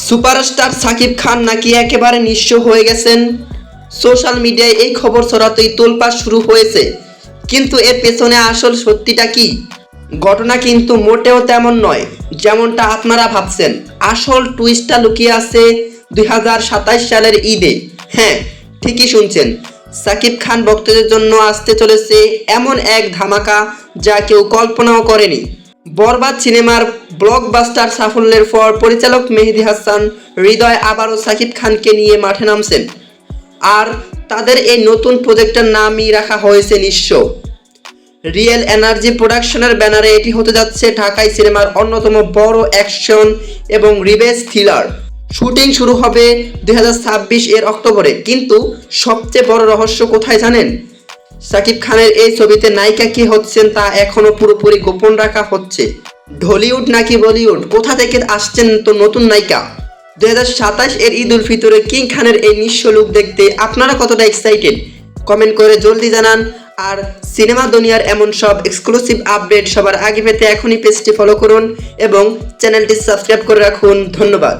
Superstar Shakib Khan নাকি একেবারে নিঃস্ব হয়ে গেছেন। সোশ্যাল মিডিয়ায় এই খবর ছড়াতেই তোলপাড় শুরু হয়েছে, কিন্তু এর পেছনে আসল সত্যিটা কি? ঘটনা কিন্তু মোটেও তেমন নয় যেমনটা আপনারা ভাবছেন। আসল টুইস্টটা লুকিয়ে আছে 2027 সালের ঈদে। হ্যাঁ, ঠিকই শুনছেন, সাকিব খান ভক্তদের জন্য আসতে চলেছে এমন এক ধামাকা যা কেউ কল্পনাও করেনি। বরবাদ সিনেমার ব্লকবাস্টার সাফল্যের পর পরিচালক মেহেদী হাসান হৃদয় আবারও সাকিব খানকে নিয়ে মাঠে নামছেন। আর তাদের এই নতুন প্রজেক্টের নামই রাখা হয়েছে নিঃস্ব। রিয়েল এনার্জি প্রোডাকশনের ব্যানারে এটি হতে যাচ্ছে ঢাকাই সিনেমার অন্যতম বড় অ্যাকশন এবং রিভেঞ্জ থ্রিলার। শুটিং শুরু হবে 2026 এর অক্টোবরে, কিন্তু সবচেয়ে বড় রহস্য কোথায় জানেন? সাকিব খানের এই ছবিতে নায়িকা কে হচ্ছেন তা এখনো পুরোপুরি গোপন রাখা হচ্ছে। ঢলিউড নাকি বলিউড, কোথা থেকে আসছেন তো নতুন নায়িকা? 2027 এর ঈদ উল ফিতরে কিং খানের এই নিঃস্ব লুক দেখতে আপনারা কতটা এক্সাইটেড? কমেন্ট করে জলদি জানান। আর সিনেমা দুনিয়ার এমন সব এক্সক্লুসিভ আপডেট সবার আগে পেতে এখনই পেজটি ফলো করুন এবং চ্যানেলটি সাবস্ক্রাইব করে রাখুন। ধন্যবাদ।